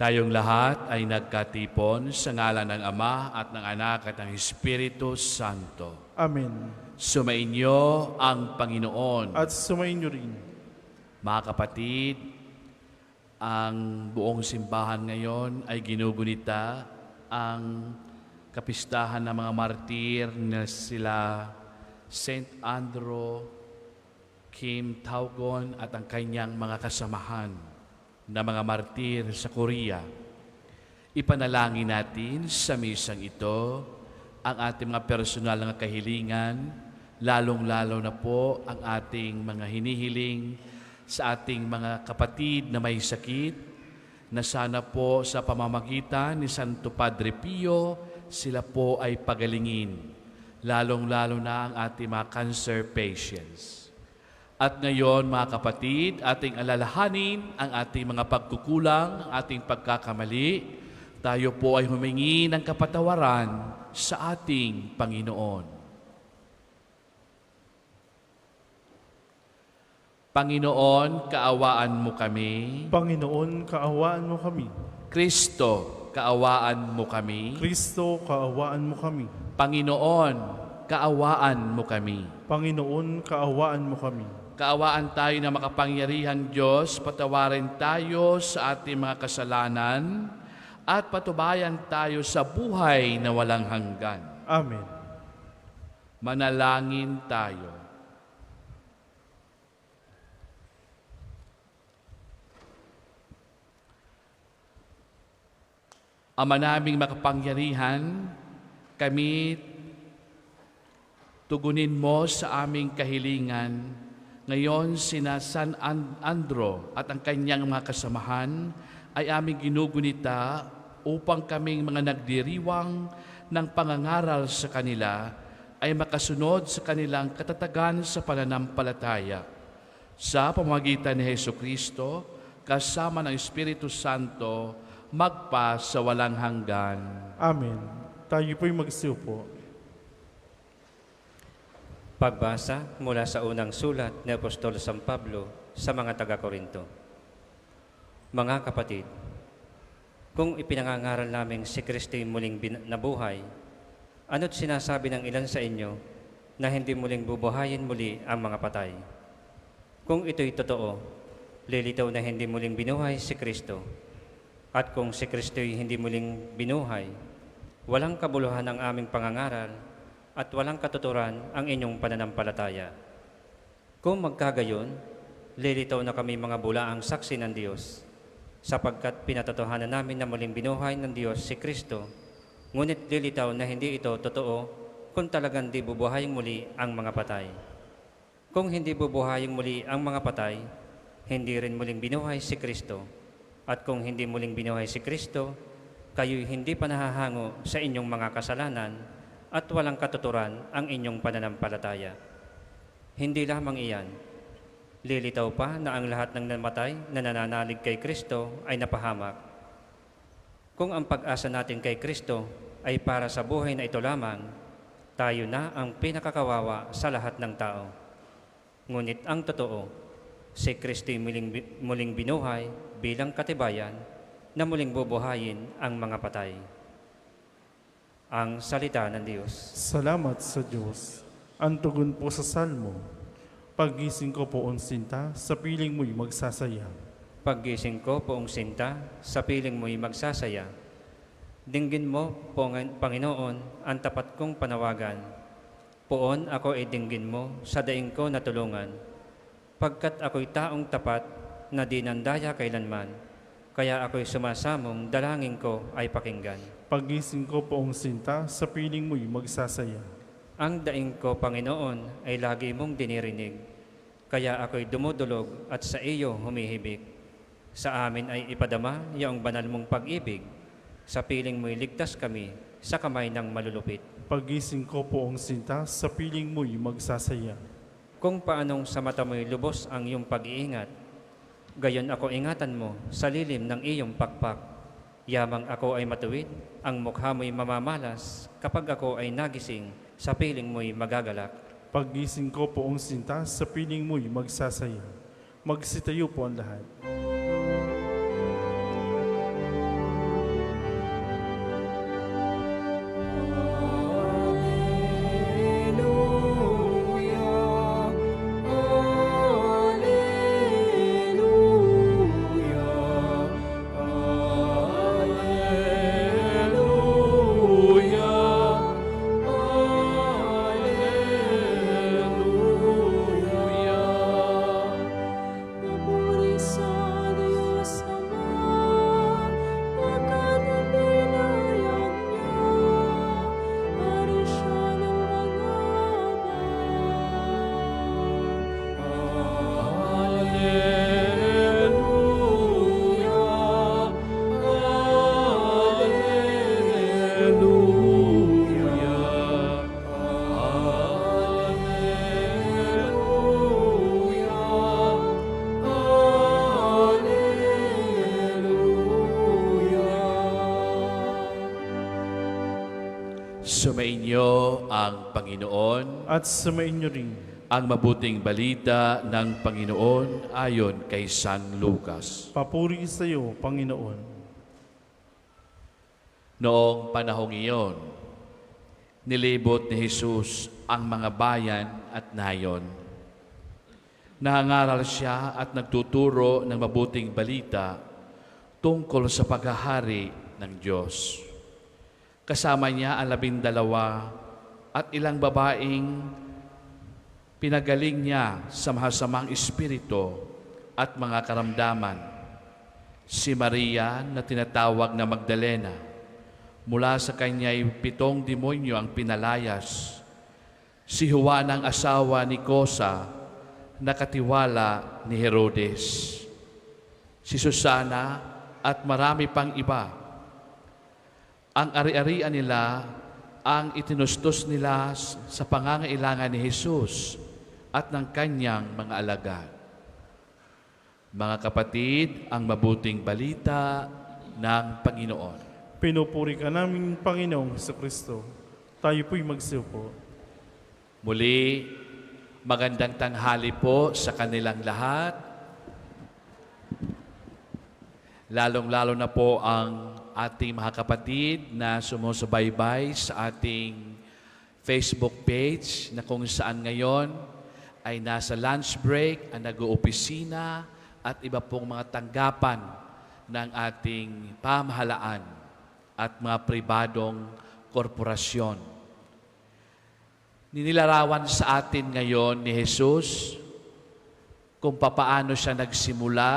Tayong lahat ay nagkatipon sa ngalan ng Ama at ng Anak at ng Espiritu Santo. Amen. Sumainyo ang Panginoon. At sumainyo rin. Mga kapatid, ang buong simbahan ngayon ay ginugunita ang kapistahan ng mga martir na sila Saint Andrew, Kim Taugon at ang kanyang mga kasamahan na mga martir sa Korea. Ipanalangin natin sa misang ito ang ating mga personal na kahilingan, lalong-lalo na po ang ating mga hinihiling sa ating mga kapatid na may sakit, na sana po sa pamamagitan ni Santo Padre Pio, sila po ay pagalingin, lalong-lalo na ang ating mga cancer patients. At ngayon, mga kapatid, ating alalahanin ang ating mga pagkukulang, ang ating pagkakamali. Tayo po ay humingi ng kapatawaran sa ating Panginoon. Panginoon, kaawaan mo kami. Panginoon, kaawaan mo kami. Kristo, kaawaan mo kami. Kristo, kaawaan mo kami. Panginoon, kaawaan mo kami. Panginoon, kaawaan mo kami. Kaawaan tayo na makapangyarihang Diyos, patawarin tayo sa ating mga kasalanan at patubayan tayo sa buhay na walang hanggan. Amen. Manalangin tayo. Ama naming makapangyarihan, kami tugunin mo sa aming kahilingan. Ngayon, sina San Andro at ang kanyang mga kasamahan ay aming ginugunita upang kaming mga nagdiriwang ng pangangaral sa kanila ay makasunod sa kanilang katatagan sa pananampalataya. Sa pamamagitan ni Jesucristo, kasama ng Espiritu Santo, magpa sa walang hanggan. Amen. Tayo po'y magsiupo. Pagbasa mula sa unang sulat ni Apostol San Pablo sa mga taga-Korinto. Mga kapatid, kung ipinangangaral namin si Kristo'y muling nabuhay, ano't sinasabi ng ilan sa inyo na hindi muling bubuhayin muli ang mga patay? Kung ito'y totoo, lilitaw na hindi muling binuhay si Kristo. At kung si Kristo'y hindi muling binuhay, walang kabuluhan ang aming pangangaral at walang katuturan ang inyong pananampalataya. Kung magkagayon, lilitaw na kami mga bulaang saksi ng Diyos, sapagkat pinatotohanan namin na muling binuhay ng Diyos si Kristo, ngunit lilitaw na hindi ito totoo kung talagang di bubuhayin muli ang mga patay. Kung hindi bubuhayin muli ang mga patay, hindi rin muling binuhay si Kristo. At kung hindi muling binuhay si Kristo, kayo'y hindi pa nahahango sa inyong mga kasalanan at walang katuturan ang inyong pananampalataya. Hindi lamang iyan, lilitaw pa na ang lahat ng namatay na nananalig kay Kristo ay napahamak. Kung ang pag-asa natin kay Kristo ay para sa buhay na ito lamang, tayo na ang pinakakawawa sa lahat ng tao. Ngunit ang totoo, si Kristo'y muling binuhay bilang katibayan na muling bubuhayin ang mga patay. Ang salita ng Diyos. Salamat sa Diyos. Ang tugon po sa Salmo. Paggising ko po onsinta, sa piling mo'y magsasaya. Paggising ko poong sinta, sa piling mo'y magsasaya. Dinggin mo, Panginoon, ang tapat kong panawagan. Poon ako ay dinggin mo sa daing ko na tulungan. Pagkat ako'y taong tapat na di nandaya kailanman, kaya ako'y sumasamong dalangin ko ay pakinggan. Paggising ko po onsinta, sa piling mo'y magsasaya. Ang daing ko, Panginoon, ay lagi mong dinirinig, kaya ako'y dumudulog at sa iyo humihibik. Sa amin ay ipadama iyong banal mong pag-ibig, sa piling mo'y ligtas kami sa kamay ng malulupit. Paggising ko po onsinta, sa piling mo'y magsasaya. Kung paanong sa mata mo'y lubos ang iyong pag-iingat, gayon ako ingatan mo sa lilim ng iyong pakpak. Yamang ako ay matuwid, ang mukha mo'y mamamalas, kapag ako ay nagising, sa piling mo'y magagalak. Paggising ko po onsinta, sa piling mo'y magsasaya. Magsitayo po ang lahat. Sumainyo ang Panginoon, at sumainyo rin. ang mabuting balita ng Panginoon ayon kay San Lucas. Papuri sa iyo, Panginoon. Noong panahong iyon, nilibot ni Jesus ang mga bayan at nayon. Nangangaral siya at nagtuturo ng mabuting balita tungkol sa paghahari ng Diyos. Kasama niya ang 12 at ilang babaeng pinagaling niya sa mahasamang espiritu at mga karamdaman. Si Maria na tinatawag na Magdalena, mula sa kanya'y 7 demonyo ang pinalayas. Si Juan ang asawa ni Cosa, na katiwala ni Herodes. Si Susana at marami pang iba. Ang ari-arian nila ang itinustos nila sa pangangailangan ni Jesus at ng kanyang mga alagad. Mga kapatid, ang mabuting balita ng Panginoon. Pinupuri ka namin, Panginoong Jesucristo. Tayo po'y magsiupo. Muli, magandang tanghali po sa kanilang lahat. Lalong-lalo na po ang ating mga kapatid na sumusubaybay sa ating Facebook page na kung saan ngayon ay nasa lunch break, ang nag-oopisina at iba pong mga tanggapan ng ating pamahalaan at mga pribadong korporasyon. Ninilarawan sa atin ngayon ni Jesus kung papaano siya nagsimula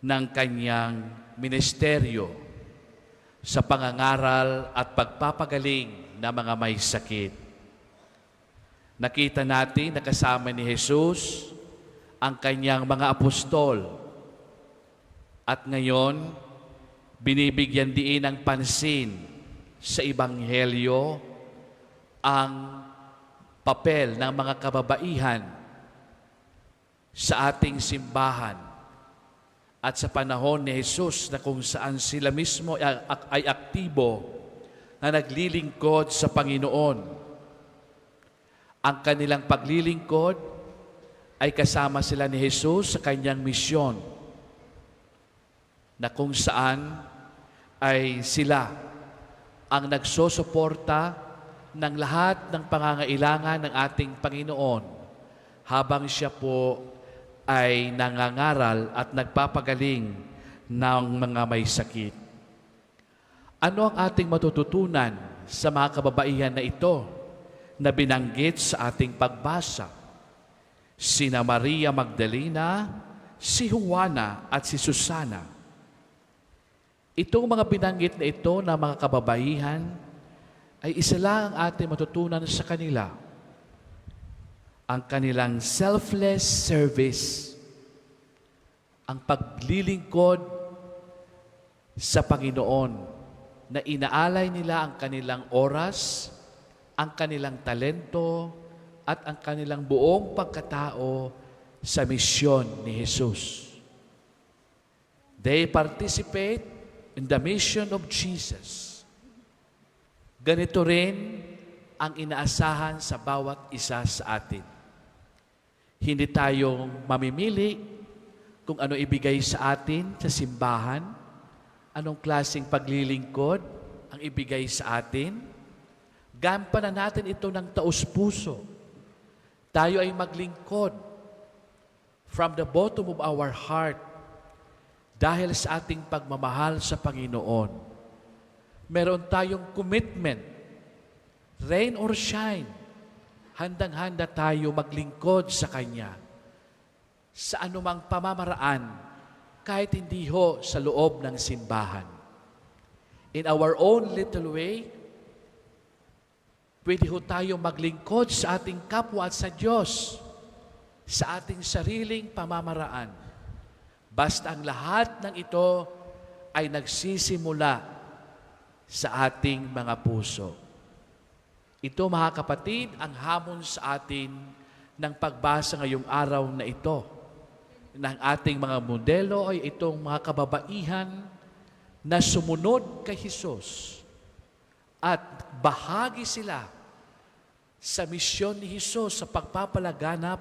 ng kanyang ministeryo sa pangangaral at pagpapagaling ng mga may sakit. Nakita natin na kasama ni Jesus ang kanyang mga apostol at ngayon binibigyan diin ng pansin sa Ebanghelyo ang papel ng mga kababaihan sa ating simbahan at sa panahon ni Jesus na kung saan sila mismo ay aktibo na naglilingkod sa Panginoon. Ang kanilang paglilingkod ay kasama sila ni Jesus sa kanyang misyon na kung saan ay sila ang nagsosuporta ng lahat ng pangangailangan ng ating Panginoon habang siya po ay nangangaral at nagpapagaling ng mga may sakit. Ano ang ating matututunan sa mga kababaihan na ito na binanggit sa ating pagbasa? Sina Maria Magdalena, si Juana at si Susana. Itong mga binanggit na ito na mga kababaihan ay isa lang ang ating matutunan sa kanila. Ang kanilang selfless service, ang paglilingkod sa Panginoon na inaalay nila ang kanilang oras, ang kanilang talento, at ang kanilang buong pagkatao sa misyon ni Jesus. They participate in the mission of Jesus. Ganito rin ang inaasahan sa bawat isa sa atin. Hindi tayong mamimili kung ano ibigay sa atin sa simbahan, anong klaseng paglilingkod ang ibigay sa atin. Gampanan natin ito ng taos-puso. Tayo ay maglingkod from the bottom of our heart dahil sa ating pagmamahal sa Panginoon. Meron tayong commitment, rain or shine, handang-handa tayo maglingkod sa Kanya sa anumang pamamaraan, kahit hindi ho sa loob ng simbahan. In our own little way, pwede ho tayo maglingkod sa ating kapwa at sa Diyos sa ating sariling pamamaraan. Basta ang lahat ng ito ay nagsisimula sa ating mga puso. Ito, mga kapatid, ang hamon sa atin ng pagbasa ngayong araw na ito. Ng ating mga modelo ay itong mga kababaihan na sumunod kay Jesus at bahagi sila sa misyon ni Hesus sa pagpapalaganap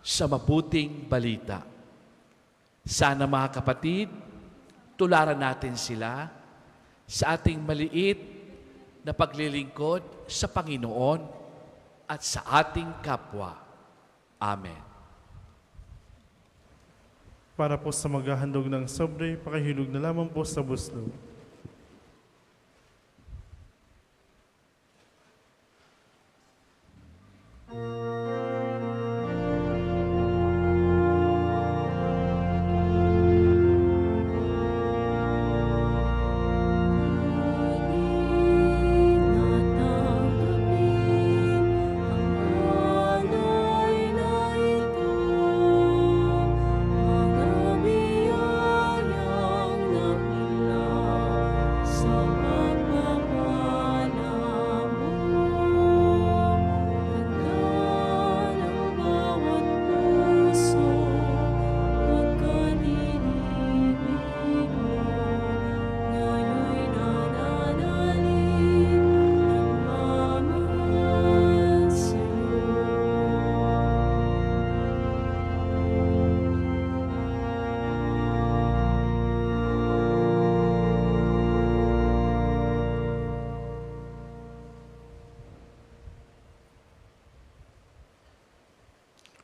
sa mabuting balita. Sana mga kapatid, tularan natin sila sa ating maliit na paglilingkod sa Panginoon at sa ating kapwa. Amen. Para po sa maghahandog ng sobre, pakihilog na lamang po sa buslo.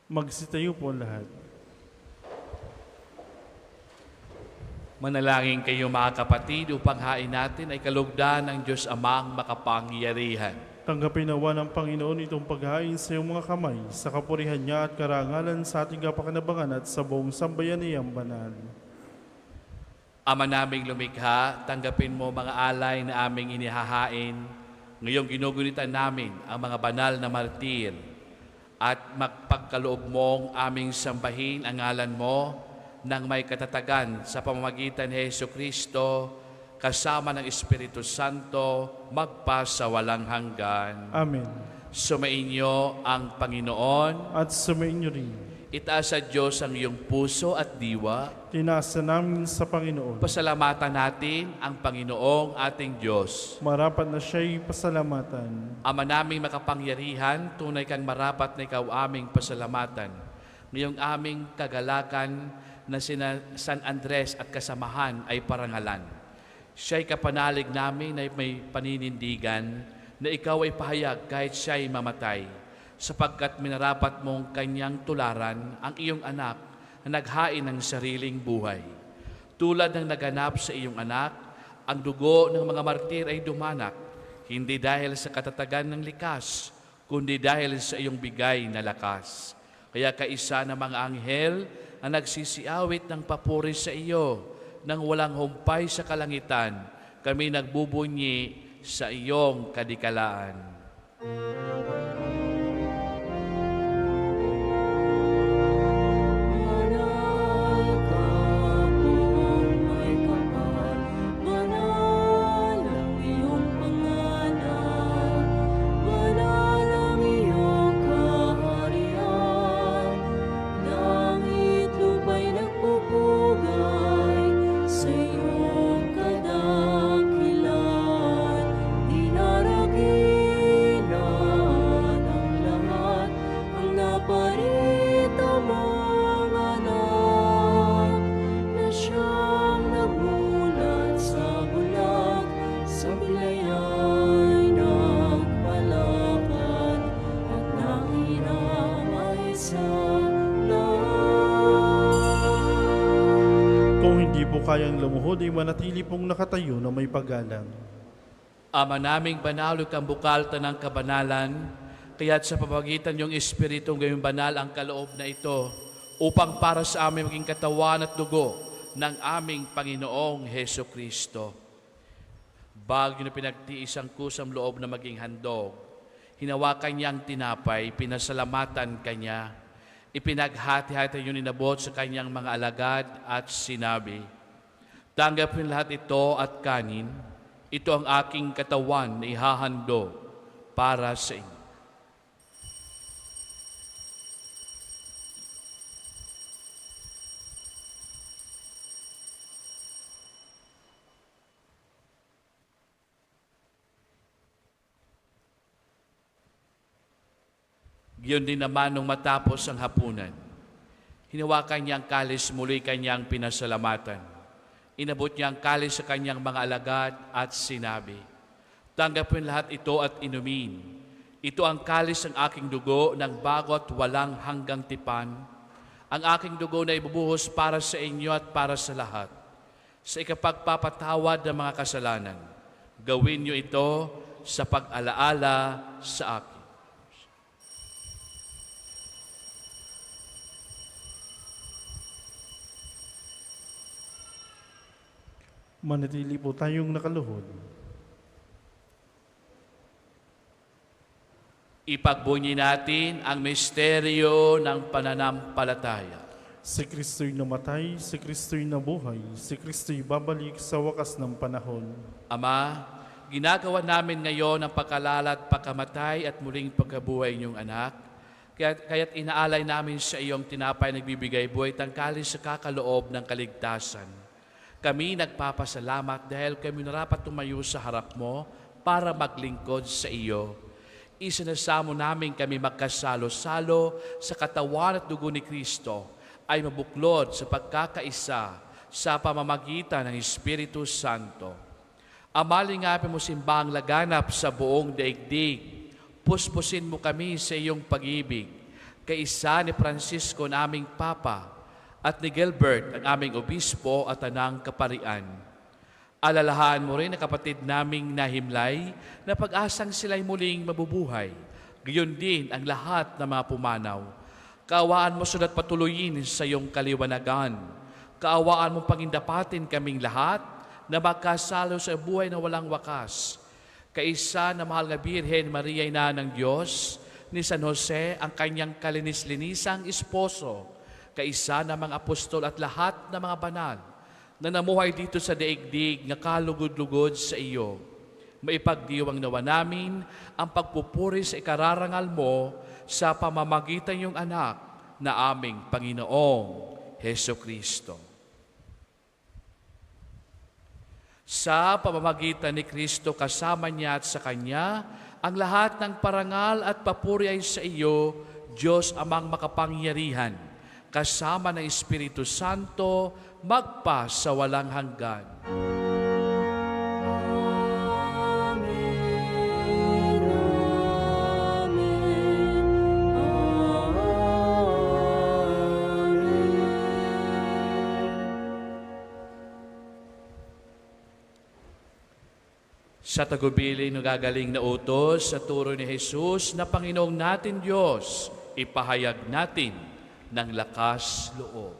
Magsitayo po lahat. Manalangin kayo mga kapatid upang hain natin ay kalugdan ng Diyos Amang makapangyarihan. Tanggapin nawa ng Panginoon itong paghain sa iyong mga kamay, sa kapurihan niya at karangalan sa ating kapakinabangan at sa buong sambayaniyang banal. Ama naming lumikha, tanggapin mo mga alay na aming inihahain. Ngayong ginugunitan namin ang mga banal na martir at magpagkaloob mong aming sambahin ang ngalan mo nang may katatagan sa pamamagitan ni Jesucristo kasama ng Espiritu Santo magpasawalang hanggan. Amen. Sumainyo ang Panginoon. At sumainyo rin. Itaas sa Diyos ang iyong puso at diwa. Tinaasa namin sa Panginoon. Pasalamatan natin ang Panginoong ating Diyos. Marapat na siya'y pasalamatan. Ama naming makapangyarihan, tunay kang marapat na ikaw aming pasalamatan. Ngayong aming kagalakan na sina San Andres at kasamahan ay parangalan. Siya'y kapanalig namin na may paninindigan na ikaw ay pahayag kahit siya'y mamatay, sapagkat minarapat mong kanyang tularan ang iyong anak na naghain ng sariling buhay. Tulad ng naganap sa iyong anak, ang dugo ng mga martir ay dumanak, hindi dahil sa katatagan ng likas, kundi dahil sa iyong bigay na lakas. Kaya kaisa ng mga anghel ang nagsisiawit ng papuri sa iyo, nang walang humpay sa kalangitan, kami nagbubunyi sa iyong kadikalaan. Kung hindi po kayang lumuhod, ay manatili pong nakatayo na may paggalang. Ama naming banal, kang bukal tanang kabanalan, kaya't sa pamamagitan yung Espiritu ngayong banal ang kaloob na ito, upang para sa amin maging katawan at dugo ng aming Panginoong Heso Kristo. Bago na pinagtiis ang kusang loob na maging handog, hinawakan niyang tinapay, pinasalamatan kanya, ipinaghati-hati yun inabot sa kanyang mga alagad at sinabi, "Tanggapin lahat ito at kanin, ito ang aking katawan na ihahando para sa inyo." Giyon din naman nung matapos ang hapunan. Hinawakan niya ang kalis, muli kanyang pinasalamatan. Inabot niya ang kalis sa kanyang mga alagad at sinabi, "Tanggapin lahat ito at inumin. Ito ang kalis ng aking dugo ng bago at walang hanggang tipan. Ang aking dugo na ibubuhos para sa inyo at para sa lahat. Sa ikapagpapatawad ng mga kasalanan, gawin niyo ito sa pag-alaala sa akin." Manatili po tayong nakaluhod. Ipagbunyi natin ang misteryo ng pananampalataya. Si Kristo'y namatay, si Kristo'y nabuhay, si Kristo'y babalik sa wakas ng panahon. Ama, ginagawa namin ngayon ang pagkalala at pagkamatay at muling pagkabuhay niyong anak. Kaya't inaalay namin sa iyong tinapay nagbibigay buhay tangkali sa kakaloob ng kaligtasan. Kami nagpapasalamat dahil kami narapat tumayo sa harap mo para maglingkod sa iyo. Isinasamo namin kami magkasalo-salo sa katawan at dugo ni Kristo ay mabuklod sa pagkakaisa sa pamamagitan ng Espiritu Santo. Amalingapin mo simbahang laganap sa buong daigdig. Puspusin mo kami sa iyong pag-ibig. Kaisa ni Francisco na aming Papa at ni Gilbert ang aming obispo at anang kaparian. Alalahaan mo rin na kapatid naming nahimlay na pag-asang sila'y muling mabubuhay. Gayon din ang lahat ng mga pumanaw. Kaawaan mo sulat patuloyin sa iyong kaliwanagan. Kaawaan mo pangindapatin kaming lahat na magkasalo sa buhay na walang wakas. Kaisa na mahal nga Birhen Maria, Ina ng Diyos, ni San Jose, ang kanyang kalinis-linisang esposo, kaisa na mga apostol at lahat ng mga banal na namuhay dito sa daigdig na kalugod-lugod sa iyo. Maipagdiwang nawa namin ang pagpupuri sa ikararangal mo sa pamamagitan iyong anak na aming Panginoong Heso Kristo. Sa pamamagitan ni Kristo, kasama niya at sa Kanya, ang lahat ng parangal at papuri ay sa iyo, Diyos amang makapangyarihan, kasama ng Espiritu Santo, magpa sa walang hanggan. Sa tagubilin ng gagaling na utos sa turo ni Jesus na Panginoong natin Diyos, ipahayag natin ng lakas loob.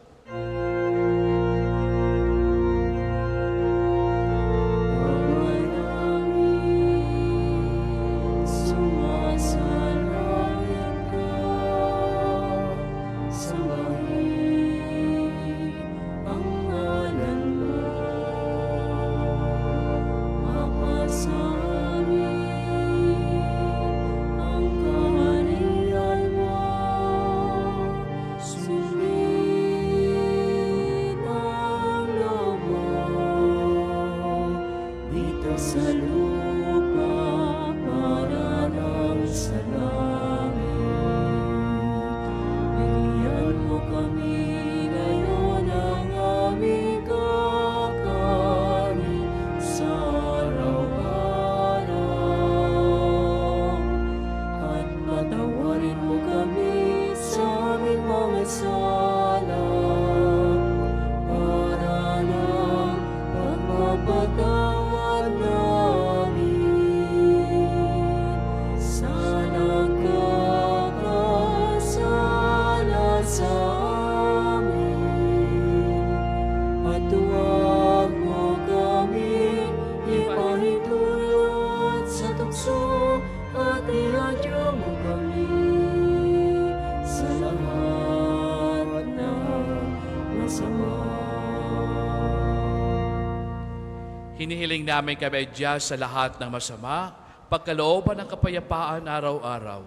Hinihiling namin kami Diyos sa lahat ng masama, pagkalooban ng kapayapaan araw-araw,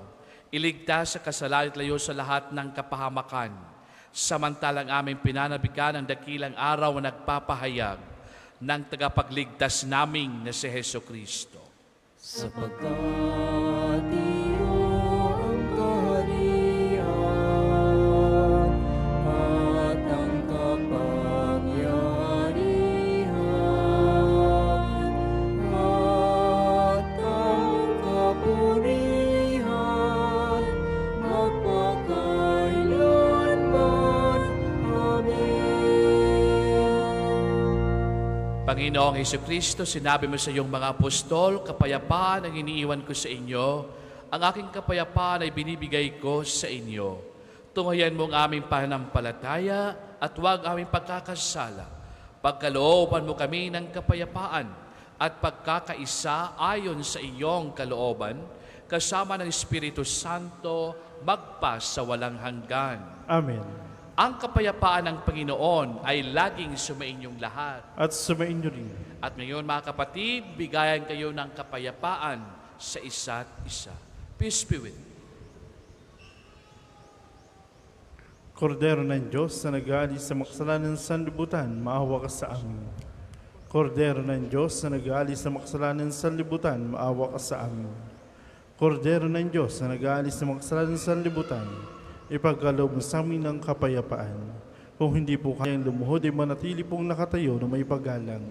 iligtas sa kasalanan at layo sa lahat ng kapahamakan, samantalang aming pinanabikan ang dakilang araw na nagpapahayag ng tagapagligtas naming na si Heso Kristo. Sapagkat iyo ang kaharian Panginoong Hesukristo, sinabi mo sa iyong mga apostol, kapayapaan ang iniiwan ko sa inyo, ang aking kapayapaan ay binibigay ko sa inyo. Tunghayan mo ang aming pananampalataya at huwag aming pagkakasala. Pagkalooban mo kami ng kapayapaan at pagkakaisa ayon sa iyong kalooban, kasama ng Espiritu Santo, magpa sa walang hanggan. Amen. Ang kapayapaan ng Panginoon ay laging sumainyong lahat. At sumainyo rin. At ngayon mga kapatid, bigayan kayo ng kapayapaan sa isa't isa. Peace be with you. Kordero ng Diyos na nag-aalis sa makasalanan ng sanlibutan, maawa ka sa amin. Kordero ng Diyos na nag-aalis sa makasalanan ng sanlibutan, maawa ka sa amin. Kordero ng Diyos na nag-aalis sa makasalanan ng sanlibutan, ipagkaloob mo sa amin ng kapayapaan. Kung hindi po kayang lumuhod, ay manatili pong nakatayo na may paggalang.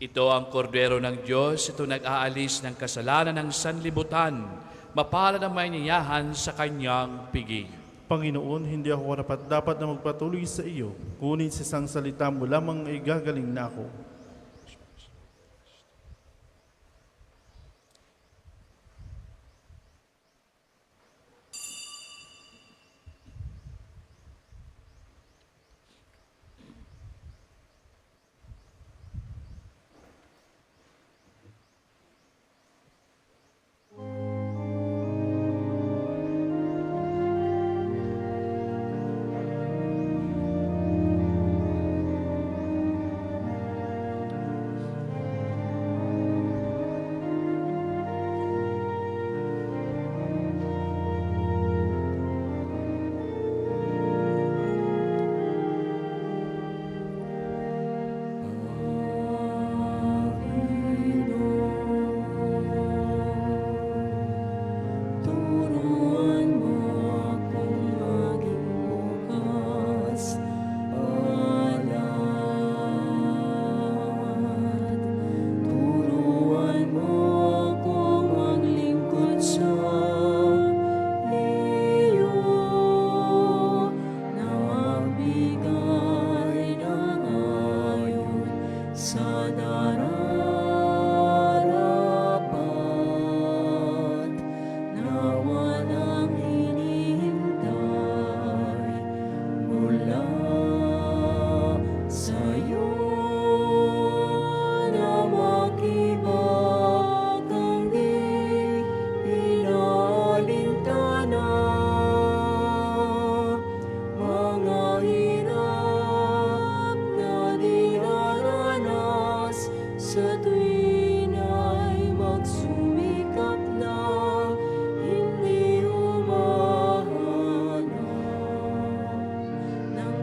Ito ang kordero ng Diyos, ito nag-aalis ng kasalanan ng sanlibutan, mapalad ang maninyahan sa kanyang piging. Panginoon, hindi ako dapat na magpatuloy sa iyo, ngunit sa isang salita mo lamang ay gagaling na ako. Ng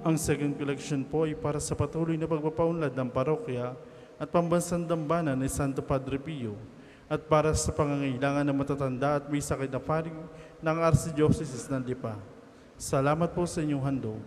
Ang second collection po ay para sa patuloy na pagpapaunlad ng parokya at pambansang dambana ni Santo Padre Pio at para sa pangangailangan ng matatanda at may sakit na pari ng Archdiocese ng Lipa. Salamat po sa inyong handog.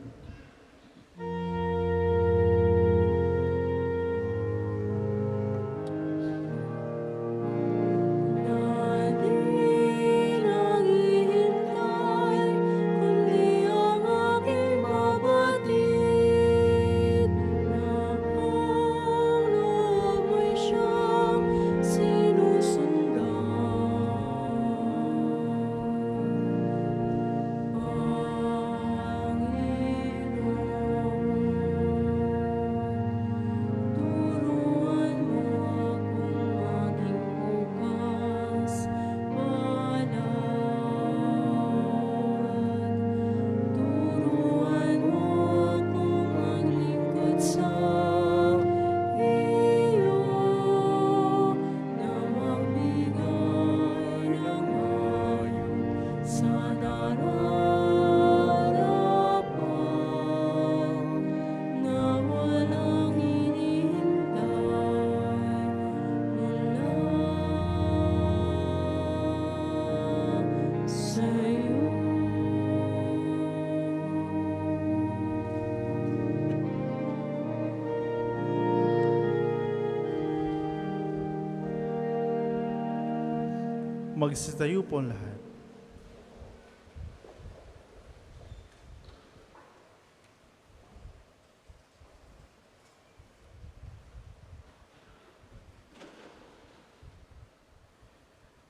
Magsitayo po ang lahat.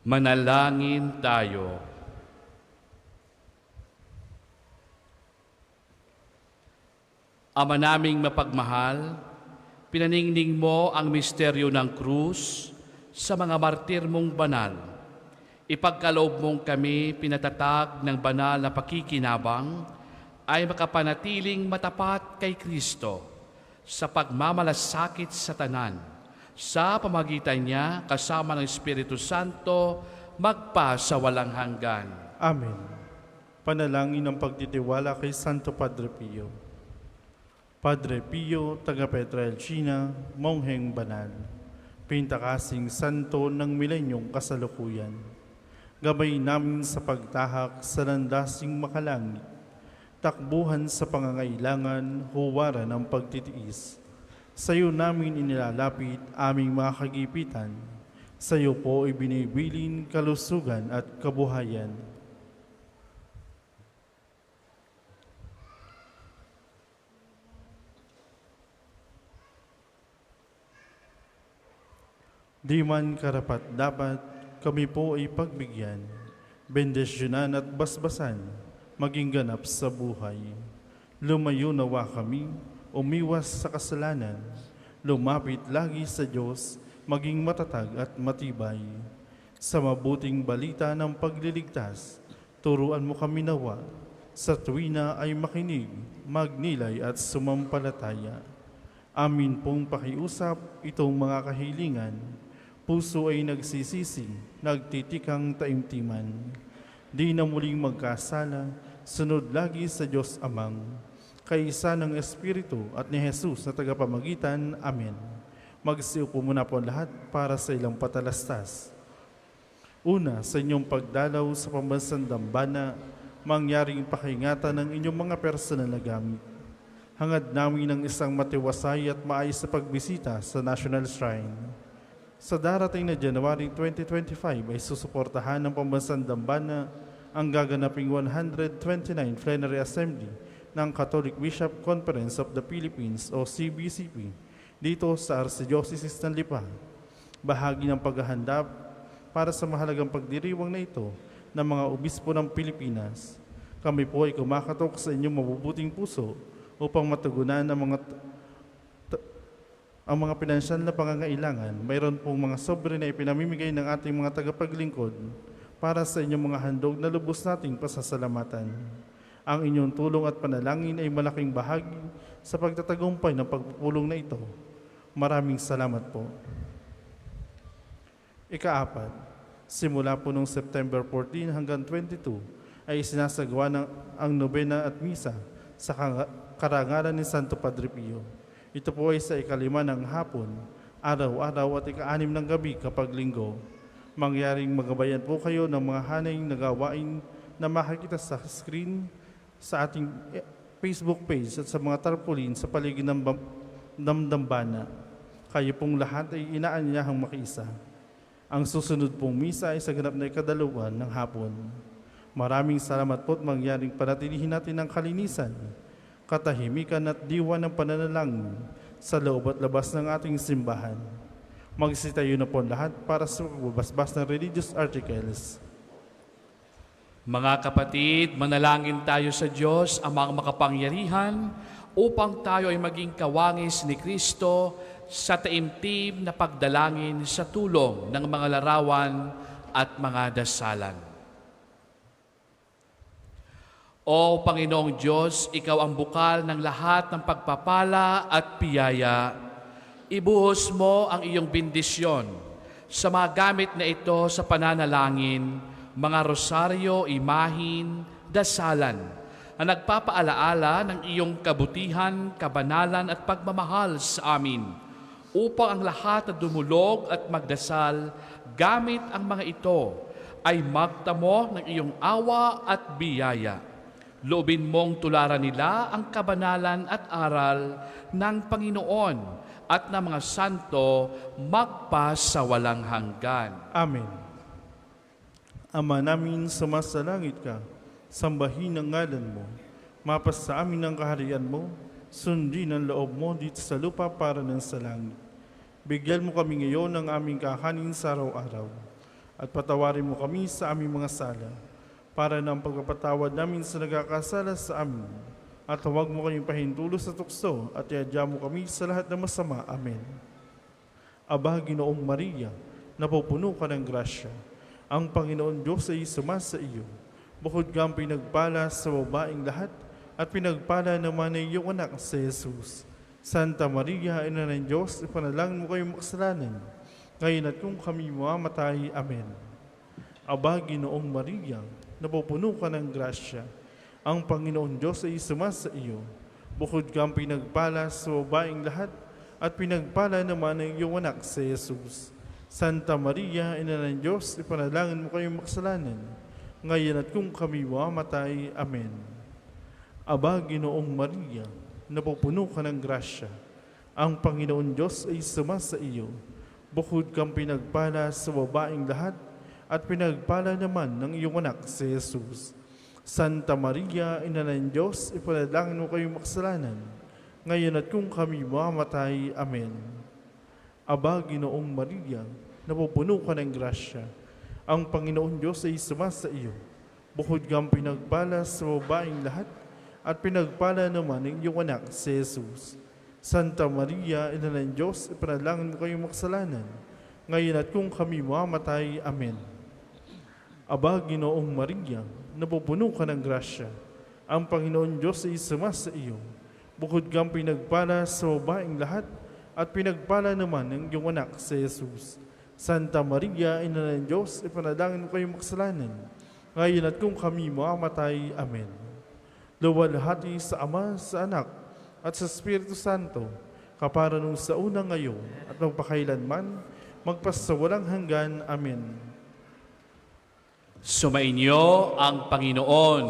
Manalangin tayo. Ama naming mapagmahal, pinaningning mo ang misteryo ng krus sa mga martir mong banal. Ipagkaloob mong kami pinatatag ng banal na pakikinabang ay makapanatiling matapat kay Kristo sa pagmamalasakit sa tanan. Sa pamagitan niya, kasama ng Espiritu Santo, magpa sa walang hanggan. Amen. Panalangin ng pagtitiwala kay Santo Padre Pio. Padre Pio, taga Pietrelcina, mongheng banal, pintakasing santo ng milenyong kasalukuyan. Gabay namin sa pagtahak sa landasing makalangit, takbuhan sa pangangailangan, huwaran ng pagtitiis. Sa iyo namin inilalapit aming mga kagipitan. Sa iyo po ibinibilin kalusugan at kabuhayan. Di man karapat dapat, kami po ay pagbigyan, bendisyonan at basbasan, maging ganap sa buhay. Lumayo nawa kami, umiwas sa kasalanan, lumapit lagi sa Diyos, maging matatag at matibay. Sa mabuting balita ng pagliligtas, turuan mo kami nawa, sa tuwina ay makinig, magnilay at sumampalataya. Amin pong pakiusap itong mga kahilingan, puso ay nagsisisi, nagtitikang taimtiman. Di na muling magkasala, sunod lagi sa Diyos Amang, kaisa ng Espiritu at ni Jesus na tagapamagitan. Amen. Magsiupo muna po lahat para sa ilang patalastas. Una, sa inyong pagdalaw sa pambansang dambana, mangyaring pakingatan ng inyong mga personal na gamit. Hangad namin ng isang matiwasay at maayos sa pagbisita sa National Shrine. Sa darating na January 2025 ay susuportahan ng pambansang dambana ang gaganaping 129 Plenary Assembly ng Catholic Bishop Conference of the Philippines o CBCP dito sa Archdiocese ng Lipa. Bahagi ng paghahanda para sa mahalagang pagdiriwang na ito ng mga obispo ng Pilipinas. Kami po ay kumakatok sa inyong mabubuting puso upang matugunan ang mga pinansyal na pangangailangan. Mayroon pong mga sobre na ipinamimigay ng ating mga tagapaglingkod para sa inyong mga handog na lubos nating pasasalamatan. Ang inyong tulong at panalangin ay malaking bahagi sa pagtatagumpay ng pagpupulong na ito. Maraming salamat po. Ika-4, simula po noong September 14 hanggang 22 ay sinasagawa ang nobena at misa sa karangalan ni Santo Padre Pio. Ito po ay sa ikalima ng hapon, araw-araw at ika-anim ng gabi kapag linggo. Mangyaring magabayan po kayo ng mga hanay na gawain na makikita sa screen sa ating Facebook page at sa mga tarpaulin sa paligid ng dambana. Kayo pong lahat ay inaanyahang makiisa. Ang susunod pong misa ay sa ganap na ikadalawa ng hapon. Maraming salamat po at mangyaring panatilihin natin ang kalinisan, katahimikan at diwa ng pananalangin sa loob at labas ng ating simbahan. Magsitayo na po lahat para sa pagbabasbas ng religious articles. Mga kapatid, manalangin tayo sa Diyos, Amang makapangyarihan, upang tayo ay maging kawangis ni Kristo sa taimtim na pagdalangin sa tulong ng mga larawan at mga dasalan. O Panginoong Diyos, Ikaw ang bukal ng lahat ng pagpapala at biyaya. Ibuhos mo ang iyong bendisyon sa mga gamit na ito sa pananalangin, mga rosaryo, imahin, dasalan, na nagpapaalaala ng iyong kabutihan, kabanalan at pagmamahal sa amin, upang ang lahat na dumulog at magdasal gamit ang mga ito ay magtamo ng iyong awa at biyaya. Loobin mong tularan nila ang kabanalan at aral ng Panginoon at ng mga santo magpasawalang hanggan. Amen. Ama namin, sumasalangit ka, sambahin ang ngalan mo, mapas sa amin ang kaharian mo, sundin ang loob mo dito sa lupa para ng sa langit. Bigyan mo kami ngayon ng aming kakanin sa araw-araw, at patawarin mo kami sa aming mga sala, para ng pagpapatawad namin sa nagkakasala sa amin. At huwag mo kayong pahintulo sa tukso at iadya mo kami sa lahat ng masama. Amen. Aba, Ginoong Maria, napupuno ka ng grasya. Ang Panginoon Diyos ay sumasa iyo. Bukod kang pinagpala sa babaeng lahat at pinagpala naman ay iyong anak si Jesus. Santa Maria, Ina ng Diyos, ipanalangin mo kayong makasalanan, ngayon at kung kami mamamatay. Amen. Aba, Ginoong Maria, napupuno ka ng grasya. Ang Panginoon Diyos ay sumasa iyo. Bukod kang pinagpala sa babaeng lahat at pinagpala naman ang iyong anak si Jesus. Santa Maria, Ina ng Diyos, ipanalangin mo kayong makasalanan, ngayon at kung kami mamamatay. Amen. Aba, Ginoong Maria, napupuno ka ng grasya. Ang Panginoon Diyos ay sumasa iyo. Bukod kang pinagpala sa babaeng lahat at pinagpala naman ng iyong anak si Jesus. Santa Maria, Ina ng Diyos, ipanalangin mo kayong makasalanan, ngayon at kung kami mamamatay. Amen. Aba, Ginoong Maria, napupuno ka ng grasya. Ang Panginoon Diyos ay sumasa iyo. Bukod kang pinagpala sa babaeng lahat at pinagpala naman ng iyong anak si Jesus. Santa Maria, Ina ng Diyos, ipanalangin mo kayong makasalanan, ngayon at kung kami mamamatay. Amen. Aba, Ginoong Maria, napupuno ka ng grasya. Ang Panginoon Diyos ay sumasa iyo. Bukod kang pinagpala sa babaeng lahat at pinagpala naman ng iyong anak si Jesus. Santa Maria, Ina ng Diyos, ipanalangin mo kayong makasalanan, ngayon at kung kami mamamatay. Amen. Luwalhati sa Ama, sa Anak, at sa Espiritu Santo, kapara nung sa unang ngayon at magpakailanman, magpasawalang hanggan. Amen. Sumainyo ang Panginoon.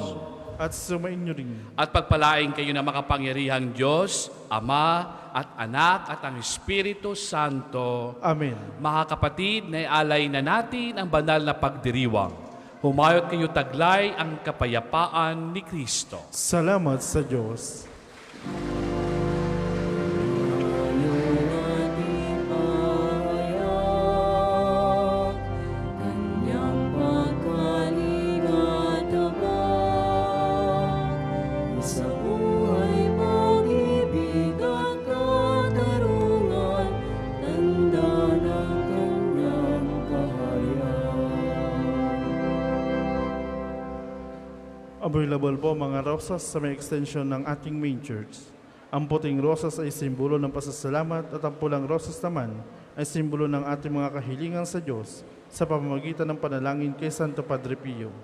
At sumainyo rin. At pagpalain kayo ng makapangyarihang Diyos, Ama at Anak at ang Espiritu Santo. Amen. Mga kapatid, naialay na natin ang banal na pagdiriwang. Humayot kayo taglay ang kapayapaan ni Kristo. Salamat sa Diyos. Available po mga rosas sa may extension ng ating main church. Ang puting rosas ay simbolo ng pasasalamat at ang pulang rosas naman ay simbolo ng ating mga kahilingan sa Diyos sa pamamagitan ng panalangin kay Santo Padre Pio.